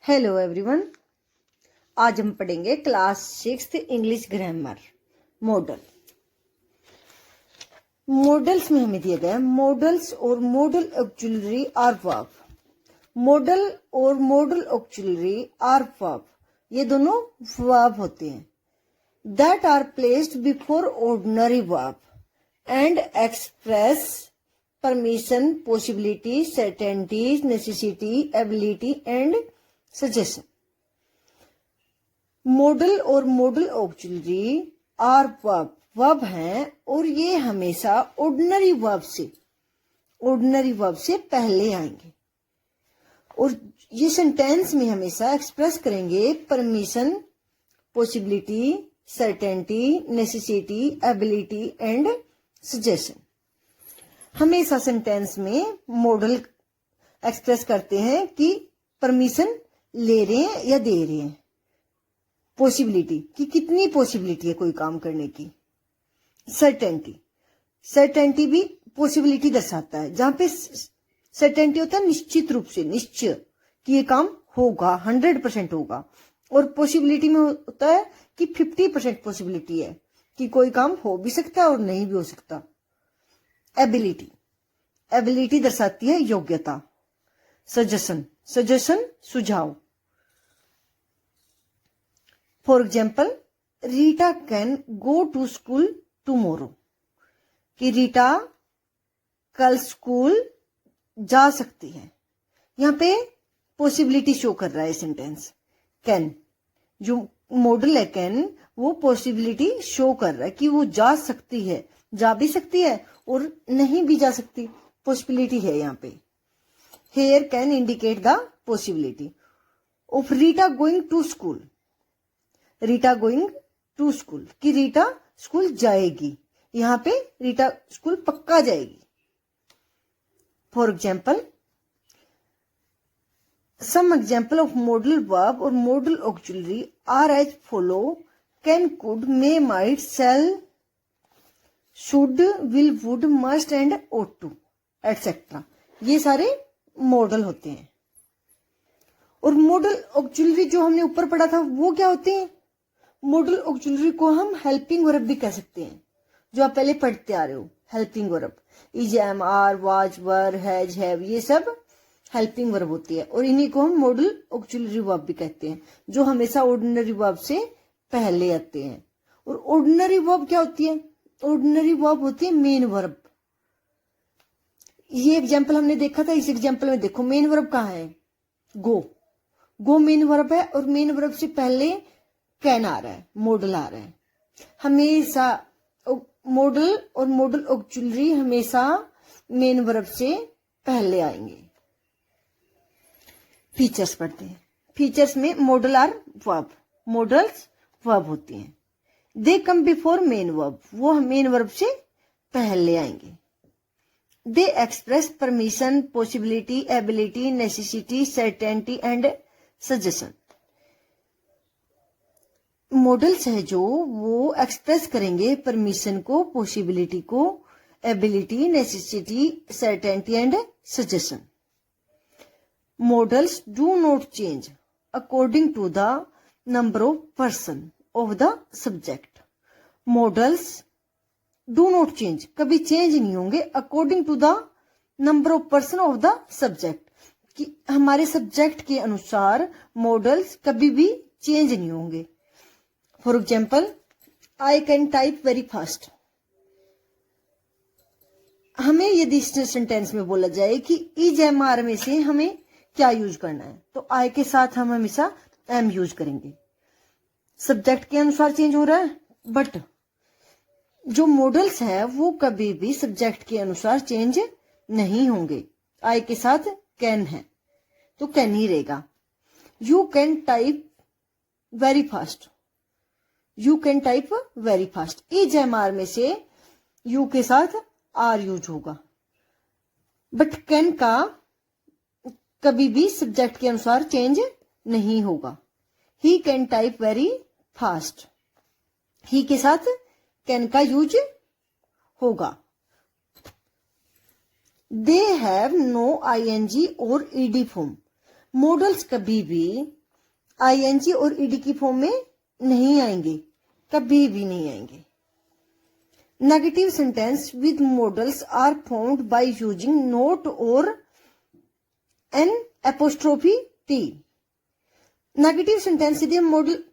Hello everyone. आज हम पढ़ेंगे class 6 English grammar modal. Modals में हमें दिया गया है मॉडल्स और modal auxiliary are verb. Modal और मॉडल ऑक्सिलरी आर वर्ब, ये दोनों वर्ब होते हैं that are placed before ordinary verb and express permission, possibility, certainty, necessity, ability and suggestion. Modal और मॉडल ऑक्सिलरी आर वर्ब हैं और ये हमेशा ऑर्डिनरी वर्ब से पहले आएंगे और ये सेंटेंस में हमेशा एक्सप्रेस करेंगे permission, possibility, certainty, necessity, ability and suggestion. हमेशा सेंटेंस में मॉडल एक्सप्रेस करते हैं कि परमिशन ले रहे हैं या दे रहे हैं, पॉसिबिलिटी कि कितनी पॉसिबिलिटी है कोई काम करने की, सर्टेनिटी भी पॉसिबिलिटी दर्शाता है। जहां पे सर्टेनिटी होता है निश्चित रूप से, निश्चय कि ये काम होगा, 100% होगा, और पॉसिबिलिटी में होता है कि 50% पॉसिबिलिटी है कि कोई काम हो भी सकता है और नहीं भी हो सकता। एबिलिटी दर्शाती है योग्यता। सजेशन सुझाव। For example, Rita can go to school tomorrow, कि रीटा कल स्कूल जा सकती है। यहां पे पॉसिबिलिटी शो कर रहा है सेंटेंस। कैन, जो मॉडल है कैन, वो पॉसिबिलिटी शो कर रहा है कि वो जा सकती है, जा भी सकती है और नहीं भी जा सकती, पॉसिबिलिटी है यहाँ पे। Here can indicate the possibility of Rita going to school. Rita going to school, कि रीटा स्कूल जाएगी, यहां पे रीटा स्कूल पक्का जाएगी। For example, some example of modal verb और modal auxiliary are as follow: can, could, may, might, shall, should, will, would, must and ought to etcetera. ये सारे model होते हैं। और मॉडल ऑक्सिलरी जो हमने ऊपर पढ़ा था वो क्या होते हैं? मॉडल ऑक्सिलरी को हम हेल्पिंग वर्ब भी कह सकते हैं, जो आप पहले पढ़ते आ रहे हो। Helping verb is, am, are, was, were, has, have, ये सब हेल्पिंग वर्ब होती है और इन्हीं को हम मॉडल ऑक्सिलरी वर्ब भी कहते हैं, जो हमेशा ऑर्डिनरी वर्ब से पहले आते हैं। और ऑर्डिनरी वर्ब क्या होती है? ऑर्डिनरी वर्ब होती है मेन वर्ब। ये एग्जाम्पल हमने देखा था, इस एग्जाम्पल में देखो मेन वर्ब कहाँ है? गो मेन वर्ब है और मेन वर्ब से पहले कैन आ रहा है, मॉडल आ रहा है। हमेशा मॉडल और मॉडल ऑक्सिलरी हमेशा मेन वर्ब से पहले आएंगे। फीचर्स पढ़ते हैं। फीचर्स में modal are verb, modals verb होती हैं। They come before main verb, वो मेन वर्ब से पहले आएंगे। They express permission, possibility, ability, necessity, certainty and suggestion. Modals है जो वो एक्सप्रेस करेंगे परमिशन को, पॉसिबिलिटी को, ability, necessity, certainty and suggestion. Modals do not change according to the number of person of the subject. Modals do not change, कभी change नहीं होंगे, according to the number of person of the subject, कि हमारे subject के अनुसार models कभी भी change नहीं होंगे। For example, I can type very fast. हमें यदि इस सेंटेंस में बोला जाए कि इज, एम, आर में से हमें क्या यूज करना है, तो आई के साथ हम हमेशा एम यूज करेंगे। सब्जेक्ट के अनुसार चेंज हो रहा है, बट जो मॉडल्स है वो कभी भी सब्जेक्ट के अनुसार चेंज नहीं होंगे। आई के साथ कैन है तो कैन ही रहेगा। You can type very fast, you can type very fast. Is, am, are में से यू के साथ आर यूज होगा, बट कैन का कभी भी सब्जेक्ट के अनुसार चेंज नहीं होगा। He can type very fast, he के साथ कैन का यूज होगा। दे हैव नो आईएनजी और ईडी फॉर्म। मॉडल्स कभी भी आईएनजी और ईडी की फॉर्म में नहीं आएंगे, कभी भी नहीं आएंगे। Negative sentence with modals are formed by using not और an apostrophe t. Negative sentence यदि हम मॉडल,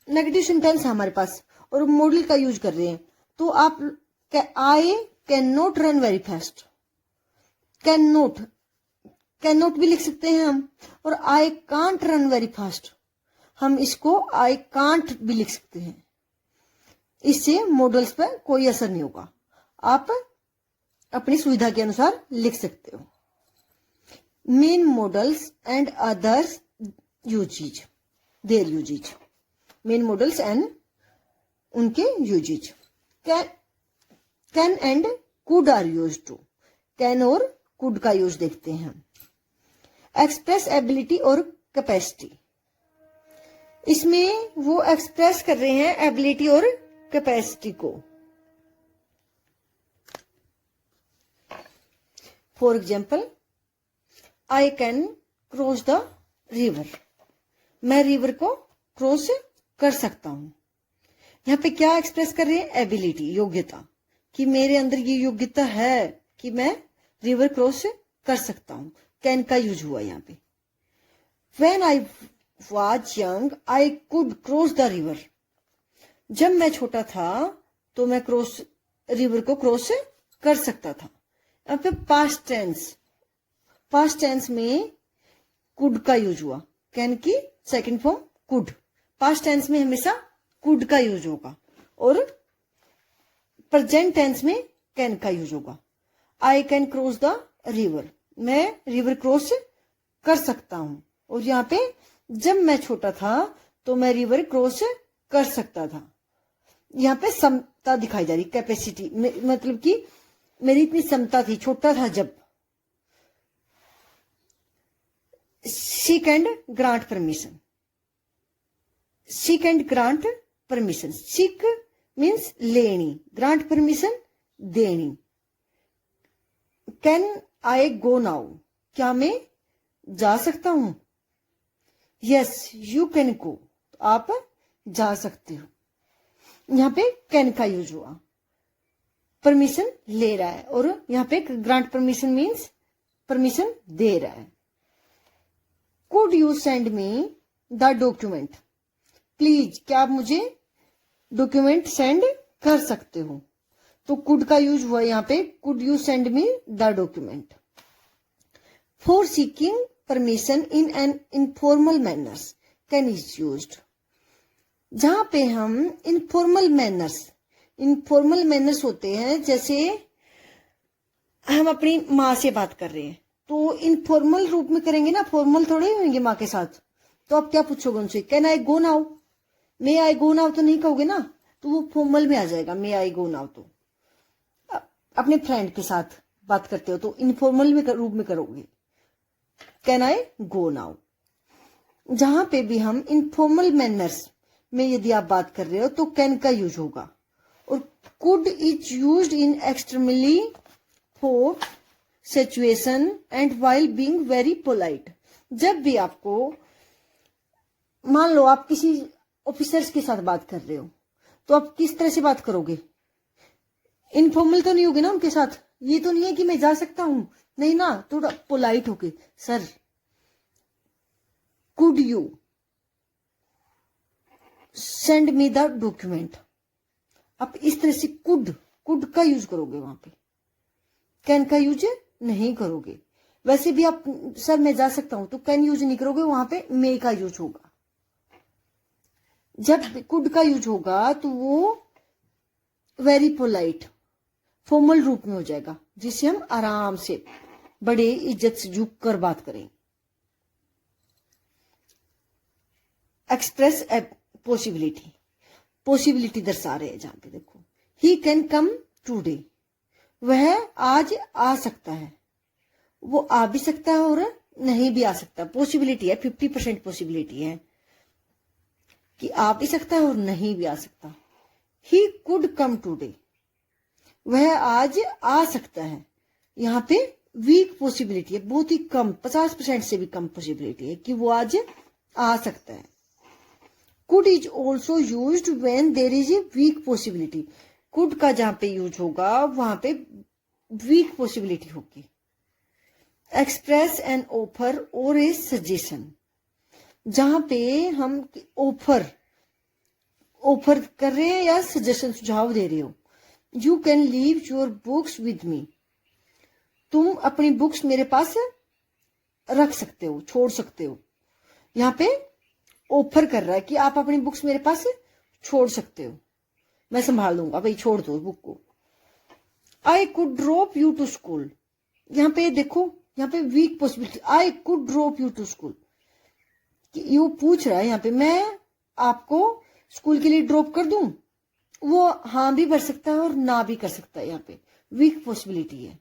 नेगेटिव सेंटेंस है हमारे पास और मॉडल का यूज कर रहे हैं, तो आप I can not run very fast, can not भी लिख सकते हैं हम, और I can't run very fast, हम इसको आई कांट भी लिख सकते हैं। इससे मॉडल्स पर कोई असर नहीं होगा, आप अपनी सुविधा के अनुसार लिख सकते हो। Main modals and others uses, their uses, main modals and उनके uses. Can and could are use to, can और कुड का यूज देखते हैं हम। एक्सप्रेस एबिलिटी और कैपेसिटी, इसमें वो एक्सप्रेस कर रहे हैं एबिलिटी और कैपेसिटी को। For example, I can cross the river, मैं रिवर को क्रॉस कर सकता हूं। यहां पे क्या एक्सप्रेस कर रहे हैं? एबिलिटी, योग्यता, कि मेरे अंदर ये योग्यता है कि मैं रिवर क्रॉस कर सकता हूं। कैन का यूज हुआ यहां पे। When I was young, I could cross the river. जब मैं छोटा था तो मैं रिवर को क्रॉस कर सकता था। यहाँ पे पास्ट टेंस में कुड का यूज हुआ, कैन की second form could. Past tense में हमेशा कुड का यूज होगा और प्रेजेंट टेंस में कैन का यूज होगा। I can cross the river, मैं रिवर क्रॉस कर सकता हूं। और यहाँ पे जब मैं छोटा था तो मैं रिवर क्रॉस कर सकता था। यहाँ पे क्षमता दिखाई जा रही, कैपेसिटी, मतलब कि मेरी इतनी क्षमता थी, छोटा था जब। Seek and grant permission, seek and grant permission. Seek means लेनी, ग्रांट परमिशन देनी। कैन आई गो नाउ, क्या मैं जा सकता हूं? यस यू कैन गो, आप जा सकते हो। यहां पे कैन का यूज हुआ, परमिशन ले रहा है, और यहां पे ग्रांट परमिशन मीन्स परमिशन दे रहा है। Could you send me the document, please क्या आप मुझे डॉक्यूमेंट सेंड कर सकते हो? तो कुड का यूज हुआ यहां पे, could you send me the document. For seeking permission in an informal manners, can is used. जहां पे हम इनफॉर्मल मैनर्स होते हैं, जैसे हम अपनी माँ से बात कर रहे हैं तो इनफॉर्मल रूप में करेंगे ना, फॉर्मल थोड़े होंगे माँ के साथ। तो आप क्या पूछोगे उनसे? Can I go now, may I go now तो नहीं कहोगे ना, तो वो फॉर्मल में आ जाएगा। मे आई गो नाउ तो अपने फ्रेंड के साथ बात करते हो तो इनफॉर्मल में रूप में करोगे, कैन आई गो नाउ। जहां पे भी हम इनफॉर्मल मैनर्स में यदि आप बात कर रहे हो तो कैन का यूज होगा। और could is used in extremely for situation and while being very polite. जब भी आपको, मान लो आप किसी ऑफिसर्स के साथ बात कर रहे हो तो आप किस तरह से बात करोगे? इनफॉर्मल तो नहीं होगी ना उनके साथ। ये तो नहीं है कि मैं जा सकता हूं, नहीं ना, थोड़ा पोलाइट होके, sir could you send me the document. आप इस तरह से कुड का यूज करोगे, वहां पे कैन का यूज नहीं करोगे। वैसे भी आप, सर मैं जा सकता हूं, तो कैन यूज नहीं करोगे, वहां पे मे का यूज होगा। जब कुड का यूज होगा तो वो वेरी पोलाइट, फॉर्मल रूप में हो जाएगा, जिससे हम आराम से बड़े इज्जत से झुक कर बात करें। एक्सप्रेस पॉसिबिलिटी दर्शा रहे हैं जहां पे, देखो, ही कैन कम टूडे, वह आज आ सकता है। वो आ भी सकता है और नहीं भी आ सकता। पॉसिबिलिटी है, 50% पॉसिबिलिटी है कि आ भी सकता है और नहीं भी आ सकता। ही कुड कम टूडे, वह आज आ सकता है। यहां पे वीक पॉसिबिलिटी है, बहुत ही कम, 50% से भी कम पॉसिबिलिटी है कि वो आज आ सकता है। Could is also use when there is a weak possibility. Could का जहां पे यूज होगा वहां पे वीक पॉसिबिलिटी होगी। एक्सप्रेस एन ऑफर और ए सजेशन, जहां पे हम ऑफर कर रहे हैं या सजेशन सुझाव दे रहे हो। You can leave your books with me, तुम अपनी बुक्स मेरे पास रख सकते हो, छोड़ सकते हो। यहां पे ऑफर कर रहा है कि आप अपनी बुक्स मेरे पास छोड़ सकते हो, मैं संभाल लूंगा, भाई छोड़ दो बुक को। I could drop you to school, यहां पे देखो, यहां पे weak possibility, I could drop you to school. You पूछ रहा है यहां पे मैं आपको स्कूल के लिए ड्रॉप कर दूं, वो हाँ भी कर सकता है और ना भी कर सकता है, यहाँ पे वीक पॉसिबिलिटी है।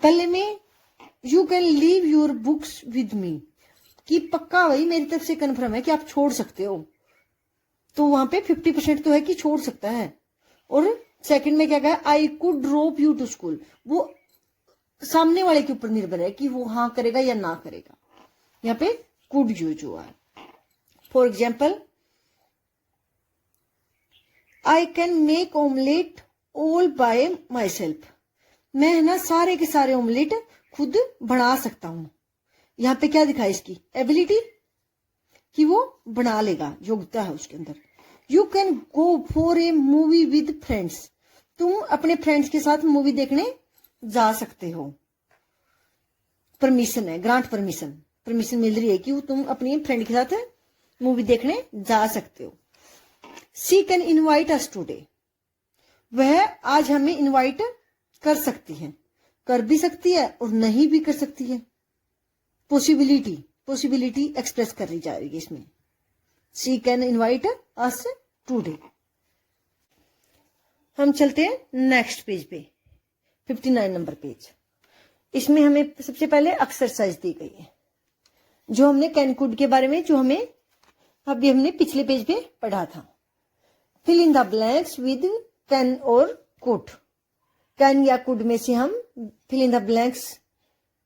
पहले में you can leave your books with me, कि पक्का भाई मेरी तरफ से कन्फर्म है कि आप छोड़ सकते हो, तो वहां पे 50% तो है कि छोड़ सकता है। और सेकंड में क्या कहा, I could drop you to school, वो सामने वाले के ऊपर निर्भर है कि वो हाँ करेगा या ना करेगा। यहाँ पे कुड यूज हुआ है। For example, I can make omelette all bye my self, मैं ना सारे के सारे ऑमलेट खुद बना सकता हूं। यहां पे क्या दिखा इसकी एबिलिटी, कि वो बना लेगा, योग्यता है उसके अंदर। You can go for a movie with friends, तुम अपने फ्रेंड्स के साथ मूवी देखने जा सकते हो। परमिशन है, ग्रांट परमिशन मिल रही है कि तुम अपनी फ्रेंड के साथ मूवी देखने जा सकते हो। She can invite us today, वह आज हमें इनवाइट कर सकती है, कर भी सकती है और नहीं भी कर सकती है। पॉसिबिलिटी एक्सप्रेस कर रही जा रही है इसमें। She can invite us today. हम चलते हैं नेक्स्ट पेज पे, 59 नंबर पेज। इसमें हमें सबसे पहले एक्सरसाइज दी गई है, जो हमने कैन कुड के बारे में, जो हमें अभी हमने पिछले पेज पे पढ़ा था। Fill in the blanks with can और कुड, कैन या कुड में से हम फिल इन द ब्लैंक्स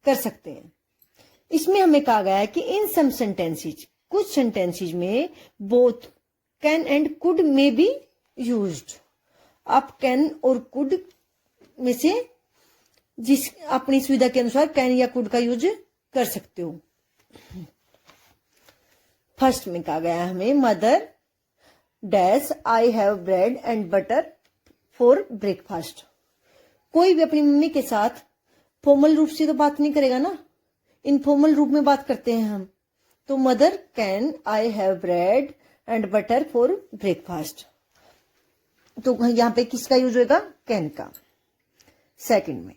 कर सकते हैं। इसमें हमें कहा गया है कि इन सम सेंटेंसेज, कुछ सेंटेंसेज में बोथ कैन एंड कुड में बी यूज्ड। आप कैन और कुड में से जिस अपनी सुविधा के अनुसार कैन या कुड का यूज कर सकते हो। फर्स्ट में कहा गया है हमें, mother dash I have bread and butter for breakfast. कोई भी अपनी मम्मी के साथ फॉर्मल रूप से तो बात नहीं करेगा ना, इनफॉर्मल रूप में बात करते हैं हम। तो mother can I have bread and butter for breakfast, तो यहां पे किसका यूज होगा, कैन का। सेकंड में,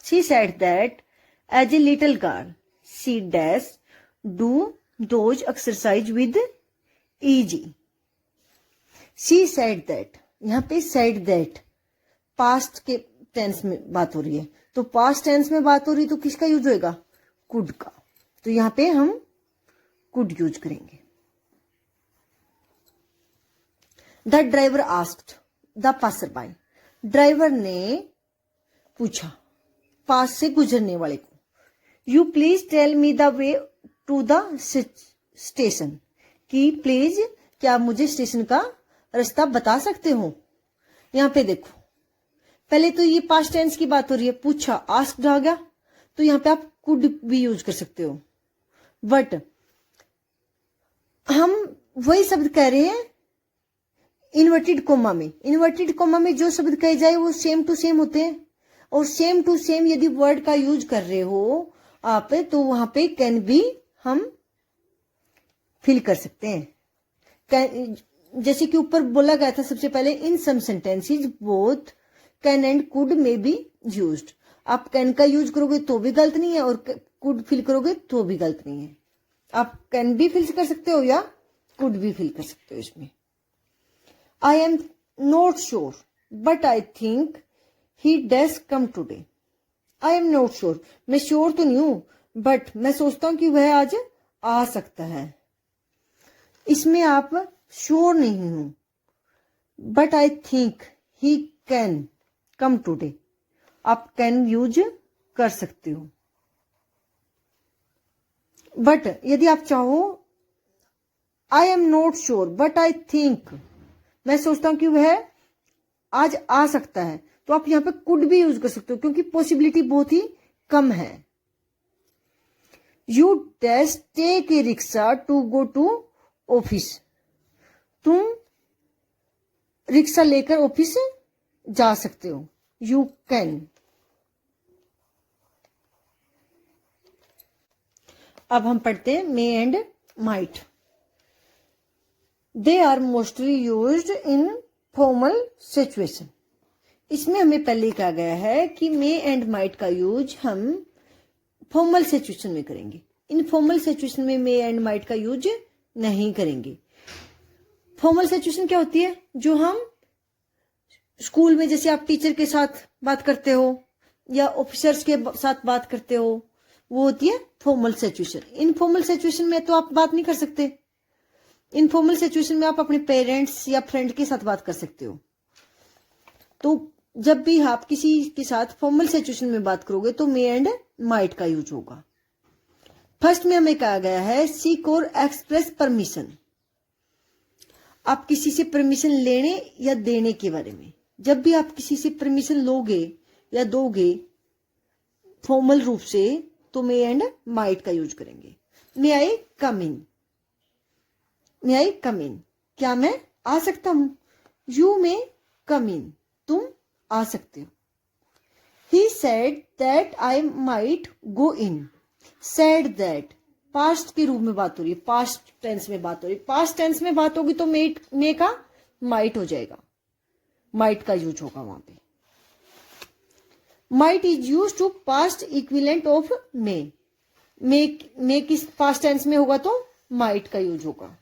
she said that as a little girl she dash do those exercise with easy. She said that, यहां पे सेड दैट पास्ट के टेंस में बात हो रही है, तो पास्ट टेंस में बात हो रही है तो किसका यूज होएगा, कुड का। तो यहां पे हम कुड यूज करेंगे। The driver asked the passer by, driver ने पूछा पास से गुजरने वाले को, you please tell me the way to the station, कि प्लीज क्या आप मुझे स्टेशन का रास्ता बता सकते हो। यहां पे देखो, पहले तो ये पास्ट टेंस की बात हो रही है, पूछा आस्क्ड आ गया, तो यहां पे आप कुड भी यूज कर सकते हो। बट हम वही शब्द कह रहे हैं इन्वर्टेड कोमा में। इन्वर्टेड कोमा में जो शब्द कहे जाए वो सेम टू सेम होते हैं, और सेम टू सेम यदि वर्ड का यूज कर रहे हो आप, तो वहां पे कैन भी हम फिल कर सकते हैं। जैसे कि ऊपर बोला गया था सबसे पहले, in some sentences both can and could में बी यूज्ड। आप कैन का यूज करोगे तो भी गलत नहीं है, और कुड फिल करोगे तो भी गलत नहीं है। आप कैन भी फिल कर सकते हो या कुड भी फिल कर सकते हो इसमें। I am not sure but I think he dash come today. I am not sure, मैं श्योर तो नहीं हूं, बट मैं सोचता हूं कि वह आज आ सकता है। इसमें आप श्योर नहीं हूं, but I think he can come today, आप कैन यूज कर सकते हो। बट यदि आप चाहो, I am not sure but I think, मैं सोचता हूं कि वह आज आ सकता है, तो आप यहां पे कुड भी यूज कर सकते हो क्योंकि पॉसिबिलिटी बहुत ही कम है। You dash take a rickshaw to go to office, तुम रिक्शा लेकर ऑफिस जा सकते हो। You can. अब हम पढ़ते हैं may and might. They are mostly used in formal situation. इसमें हमें पहले कहा गया है कि मे एंड माइट का यूज हम फॉर्मल सिचुएशन में करेंगे, इनफॉर्मल सिचुएशन में मे एंड माइट का यूज नहीं करेंगे। फॉर्मल सिचुएशन क्या होती है? जो हम स्कूल में जैसे आप टीचर के साथ बात करते हो या ऑफिसर्स के साथ बात करते हो, वो होती है फॉर्मल सिचुएशन। इनफॉर्मल सिचुएशन में तो आप बात नहीं कर सकते। इनफॉर्मल सिचुएशन में आप अपने पेरेंट्स या फ्रेंड के साथ बात कर सकते हो। तो जब भी आप किसी के साथ फॉर्मल सिचुएशन में बात करोगे तो मे एंड माइट का यूज होगा। फर्स्ट में हमें कहा गया है सीक और एक्सप्रेस परमिशन। आप किसी से परमिशन लेने या देने के बारे में, जब भी आप किसी से परमिशन लोगे या दोगे फॉर्मल रूप से, तो मे एंड माइट का यूज करेंगे। मे आई कम इन, मे आई कम इन, क्या मैं आ सकता हूं? यू मे कम इन, तुम आ सकते हो। He said that I might go in. Said that past के रूप में बात हो रही है, पास्ट टेंस में बात हो रही है। पास्ट टेंस में बात होगी तो मे का माइट हो जाएगा, माइट का यूज होगा वहां पे। Might is use to past equivalent of may. May किस पास्ट टेंस में होगा तो माइट का यूज होगा।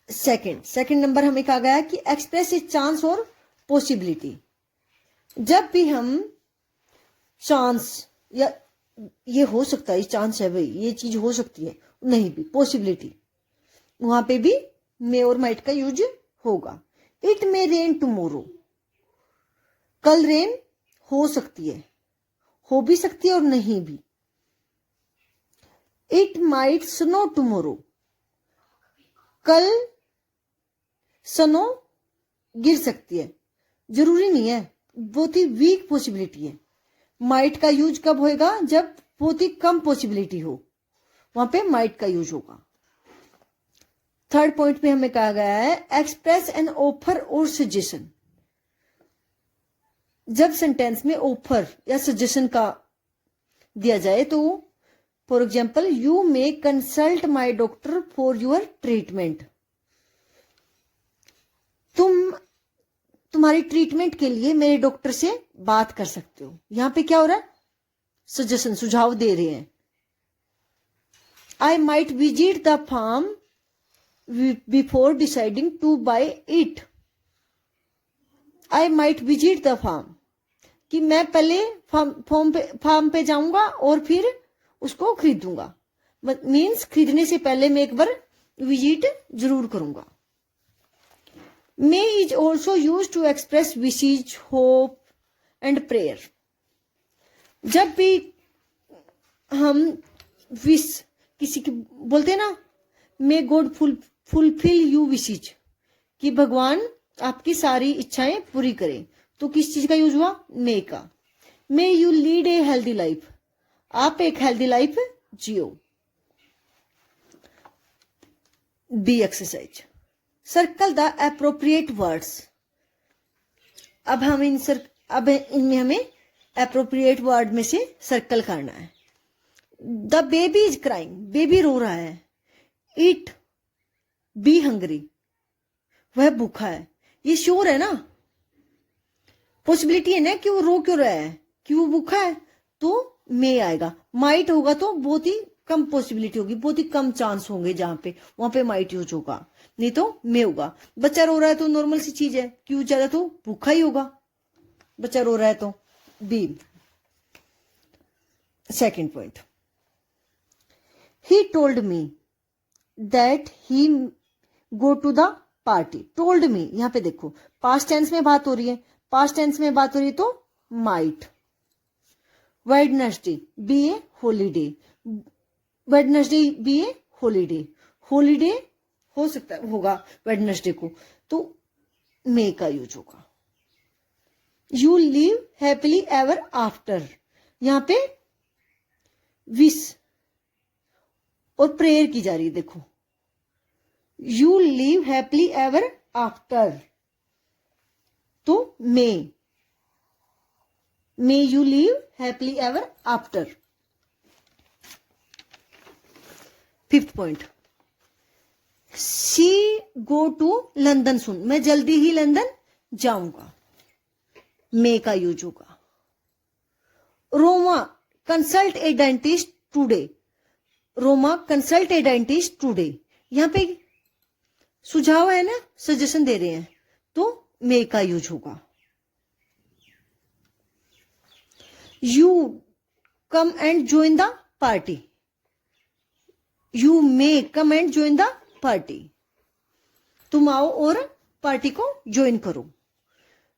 सेकंड नंबर हमें कहा गया कि एक्सप्रेस ए चांस और पॉसिबिलिटी। जब भी हम चांस या ये हो सकता है, चांस है भाई, ये चीज हो सकती है, नहीं भी पॉसिबिलिटी, वहां पे भी मे और माइट का यूज होगा। इट मे रेन टुमारो, कल रेन हो सकती है, हो भी सकती है और नहीं भी। इट माइट स्नो टुमारो, कल स्नो गिर सकती है, जरूरी नहीं है, बहुत ही वीक पॉसिबिलिटी है। माइट का यूज कब होएगा? जब बहुत ही कम पॉसिबिलिटी हो, वहां पे माइट का यूज होगा। थर्ड पॉइंट पे हमें कहा गया है एक्सप्रेस एन ऑफर और सजेशन। जब सेंटेंस में ऑफर या सजेशन का दिया जाए तो for example you may consult my doctor for your treatment, तुम्हारी ट्रीटमेंट के लिए मेरे डॉक्टर से बात कर सकते हो। यहां पे क्या हो रहा है? सजेशन, सुझाव दे रहे हैं। I might visit the farm before deciding to buy it. I might visit the farm, कि मैं पहले फार्म पे जाऊंगा और फिर उसको खरीदूंगा। मीन्स खरीदने से पहले मैं एक बार विजिट जरूर करूंगा। May is also use to express wishes, hope and prayer. जब भी हम विश किसी की बोलते हैं ना, may God fulfil you wishes, कि भगवान आपकी सारी इच्छाएं पूरी करें, तो किस चीज का यूज हुआ? मे का। May you lead a healthy life, आप एक हेल्दी लाइफ जियो। B exercise, circle the appropriate words. अब इनमें हमें एप्रोप्रिएट वर्ड में से सर्कल करना है। The baby is crying, baby रो रहा है। इट बी हंग्री, वह भूखा है। ये श्योर है ना, पॉसिबिलिटी है ना कि वो रो क्यों रहा है, कि वो भूखा है, तो मे आएगा। माइट होगा तो बहुत ही कम पॉसिबिलिटी होगी, बहुत ही कम चांस होंगे जहां पे, वहां पे माइट यूज होगा, नहीं तो मे होगा। बच्चा रो रहा है तो नॉर्मल सी चीज है, क्यों ज्यादा तो भूखा ही होगा, बच्चा रो रहा है तो। B second point, he told me that he go to the party. Told me, यहां पे देखो पास्ट टेंस में बात हो रही है, पास्ट टेंस में बात हो रही है तो might. Wednesday be a holiday, Wednesday be a holiday, holiday हो सकता होगा वेडनेसडे को, तो मे का यूज होगा। You live happily ever after, यहां पे विश और प्रेयर की जा रही है। देखो, you live happily ever after, तो may you live happily ever after. 5th point, she go to London soon, मैं जल्दी ही लंदन जाऊंगा, मे का यूज होगा। Roma consult a dentist today, Roma consult a dentist today, यहां पे सुझाव है ना, सजेशन दे रहे हैं, तो मे का यूज होगा। You come and join the party, you may come and join the party, तुम आओ और पार्टी को ज्वाइन करो।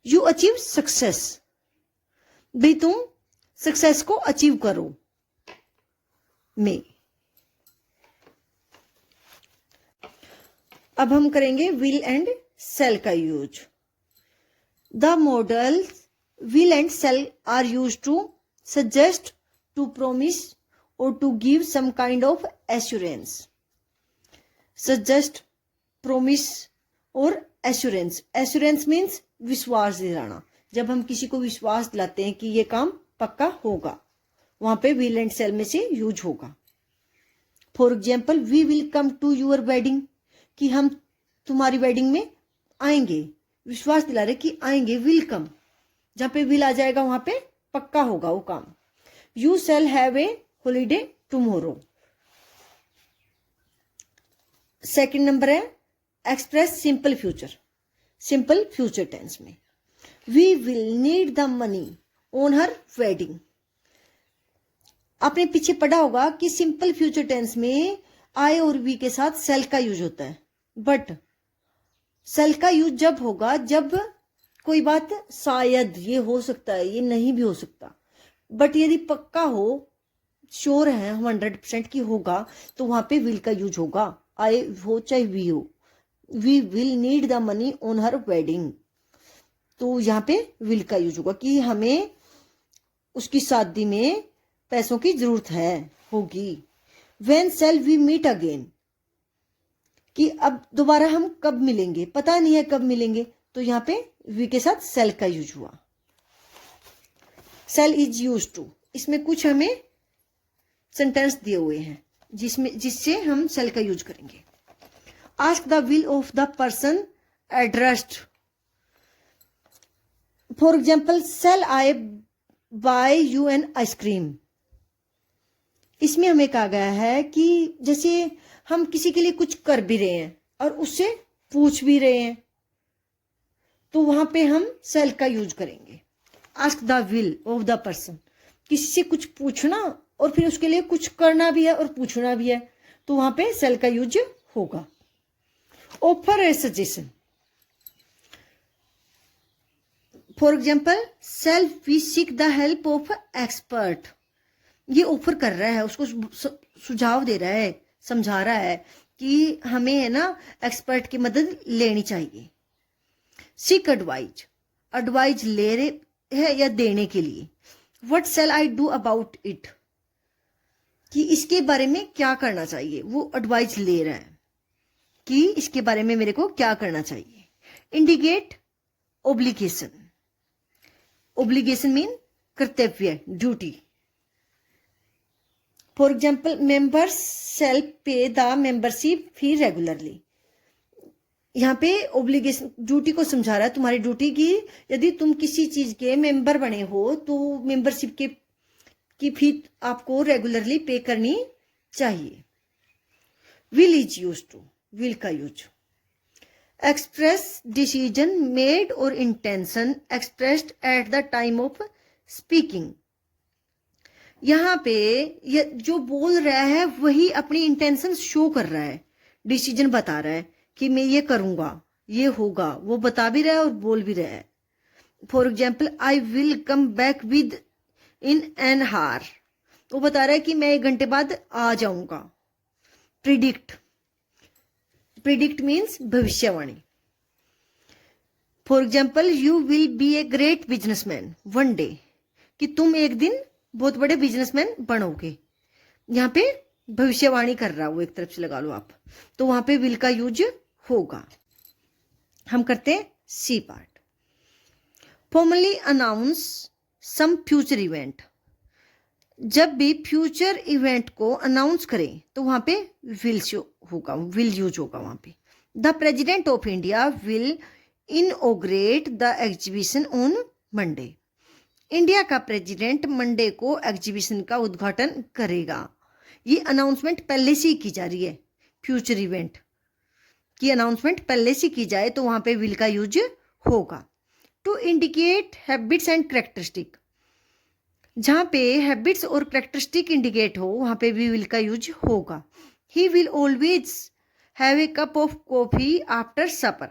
यू अचीव सक्सेस, भाई तुम सक्सेस को अचीव करो, मे। अब हम करेंगे विल एंड सेल का use. The modal will and shall are use to suggest, to promise or to give some kind of assurance. Suggest, promise और assurance. Assurance means विश्वास दिलाना। जब हम किसी को विश्वास दिलाते हैं कि ये काम पक्का होगा, वहां पे will and shall में से यूज होगा। For example, we will come to your wedding, कि हम तुम्हारी वेडिंग में आएंगे, विश्वास दिला रहे कि आएंगे, will come, जहां पे will आ जाएगा वहां पे पक्का होगा वो काम। You shall have a holiday tomorrow. Second number है express simple future, simple future tense में, we will need the money on her wedding. आपने पीछे पढ़ा होगा कि सिंपल फ्यूचर टेंस में आई और वी के साथ सेल का यूज होता है, बट सेल का यूज जब होगा जब कोई बात शायद ये हो सकता है, ये नहीं भी हो सकता, बट यदि पक्का हो, श्योर है 100% की होगा, तो वहां पे विल का यूज होगा, आई हो चाहे वी हो। We will need the money on her wedding, तो यहाँ पे विल का यूज होगा कि हमें उसकी शादी में पैसों की जरूरत है, होगी। When shall we meet again, कि अब दोबारा हम कब मिलेंगे, पता नहीं है कब मिलेंगे, तो यहाँ पे वी के साथ शैल का यूज हुआ। शैल इज यूज टू, इसमें कुछ हमें सेंटेंस दिए हुए हैं जिससे हम शैल का यूज करेंगे। Ask the will of the person addressed, for example, shall I buy you an ice cream. इसमें हमें कहा गया है कि जैसे हम किसी के लिए कुछ कर भी रहे हैं और उससे पूछ भी रहे हैं, तो वहां पे हम शैल का यूज करेंगे। Ask the will of the person, किसी से कुछ पूछना और फिर उसके लिए कुछ करना भी है और पूछना भी है, तो वहां पे शैल का यूज होगा। Offer a suggestion, for example, shall we seek the help of expert, ये ऑफर कर रहा है, उसको सुझाव दे रहा है, समझा रहा है कि हमें है ना एक्सपर्ट की मदद लेनी चाहिए। सीक एडवाइज, एडवाइज ले रहे है या देने के लिए। What shell I do about it, कि इसके बारे में क्या करना चाहिए, वो एडवाइस ले रहा है कि इसके बारे में मेरे को क्या करना चाहिए। इंडिकेट ओब्लिगेशन, ओब्लिगेशन मीन कर्तव्य, ड्यूटी। फॉर एग्जाम्पल, मेंबर्स शैल पे द मेंबरशिप फी रेगुलरली, यहाँ पे ओब्लिगेशन ड्यूटी को समझा रहा है, तुम्हारी ड्यूटी की यदि तुम किसी चीज के मेंबर बने हो तो मेंबरशिप की फी आपको रेगुलरली पे करनी चाहिए। Will is use to, will का यूज। एक्सप्रेस डिसीजन मेड और intention expressed at the time of speaking, यहाँ पे ये जो बोल रहा है वही अपनी इंटेंशन शो कर रहा है, डिसीजन बता रहा है कि मैं ये करूंगा, ये होगा, वो बता भी रहा है और बोल भी रहा है। For example, I will come back with in an हार, वो बता रहा है कि मैं 1 घंटे बाद आ जाऊंगा। प्रिडिक्ट, प्रिडिक्ट मीन्स भविष्यवाणी। For example, you will be a great businessman one day, कि तुम एक दिन बहुत बड़े बिजनेसमैन बनोगे। यहाँ पे भविष्यवाणी कर रहा है वो, एक तरफ से लगा लो आप, तो वहां पे विल का यूज होगा। हम करते हैं C part. Formally announce some future event, जब भी फ्यूचर इवेंट को अनाउंस करें तो वहां पे विल होगा, विल यूज होगा वहां पे। The president of India will inaugurate the exhibition on Monday, India का प्रेसिडेंट मंडे को एग्जीबिशन का उद्घाटन करेगा। ये अनाउंसमेंट पहले से ही की जा रही है, फ्यूचर इवेंट की अनाउंसमेंट पहले से की जाए तो वहां पे विल का यूज होगा। To indicate habits and characteristic, जहां पे हैबिट्स और कैरेक्टरिस्टिक इंडिकेट हो वहां पे भी विल का यूज होगा। He will always have a cup of coffee after supper,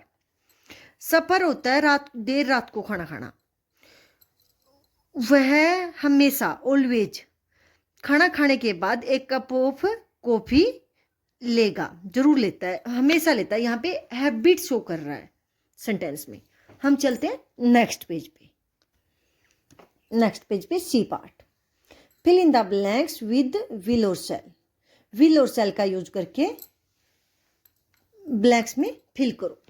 supper होता है रात, देर रात को खाना खाना, वह हमेशा ऑलवेज खाना खाने के बाद 1 कप ऑफ कॉफी लेगा, जरूर लेता है, हमेशा लेता है। यहाँ पे हैबिट शो कर रहा है सेंटेंस में। हम चलते हैं नेक्स्ट पेज पे। नेक्स्ट पेज पे C part. Fill in the blanks with will और सेल, विल और सेल का यूज करके ब्लैंक्स में फिल करो।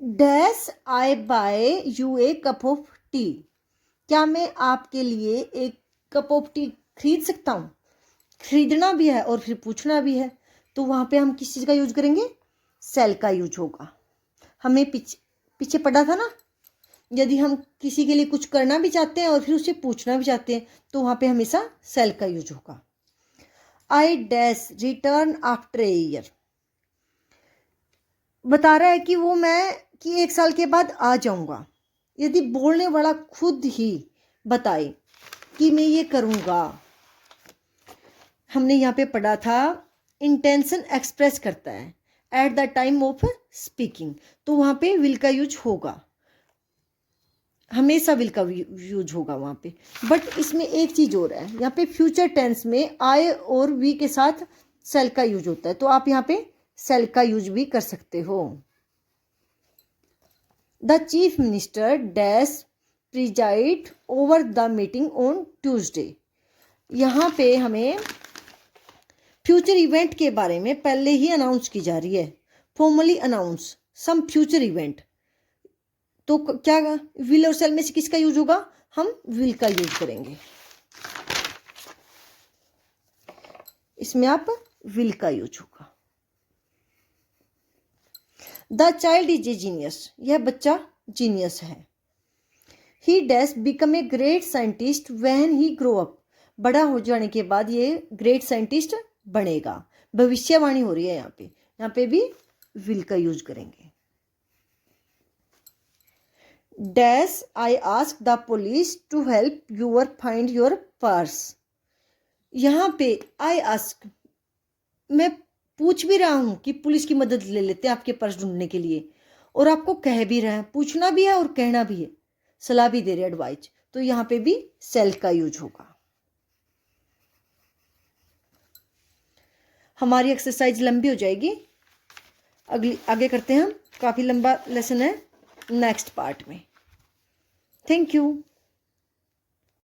Dash I buy you a cup of tea, क्या मैं आपके लिए 1 कप ऑफ टी खरीद सकता हूँ। खरीदना भी है और फिर पूछना भी है, तो वहां पे हम किस चीज का यूज करेंगे, सेल का यूज होगा। हमें पीछे पढ़ा था ना, यदि हम किसी के लिए कुछ करना भी चाहते हैं और फिर उससे पूछना भी चाहते हैं तो वहां पे हमेशा सेल का यूज होगा। I dash return after a year, बता रहा है कि वो मैं कि 1 साल के बाद आ जाऊंगा। यदि बोलने वाला खुद ही बताए कि मैं ये करूंगा, हमने यहाँ पे पढ़ा था इंटेंशन एक्सप्रेस करता है eight the time of speaking, तो वहां पे विल का यूज होगा, हमेशा विल का यूज होगा वहां पे। बट इसमें एक चीज और है, यहाँ पे फ्यूचर टेंस में आई और वी के साथ सेल का यूज होता है, तो आप यहाँ पे सेल का यूज भी कर सकते हो। The chief minister dash preside over the meeting on Tuesday, यहाँ पे हमें फ्यूचर इवेंट के बारे में पहले ही अनाउंस की जा रही है। Formally announce some future event, तो क्या विल और सेल में से किसका यूज होगा, हम विल का यूज करेंगे। इसमें आप विल का यूज होगा। The child is a genius, यह बच्चा जीनियस है। ही dash become a great scientist when he grow up, बड़ा हो जाने के बाद ये ग्रेट साइंटिस्ट बनेगा। भविष्यवाणी हो रही है यहाँ पे भी विल का यूज करेंगे। Dash I ask the police to help your find your purse, यहाँ पे आई आस्क, मैं पूछ भी रहा हूं कि पुलिस की मदद ले लेते हैं आपके पर्स ढूंढने के लिए, और आपको कह भी रहे हैं, पूछना भी है और कहना भी है, सलाह भी दे रहे एडवाइस, तो यहाँ पे भी सेल का यूज होगा। हमारी एक्सरसाइज लंबी हो जाएगी, आगे करते हैं हम, काफी लंबा लेसन है नेक्स्ट पार्ट में। Thank you.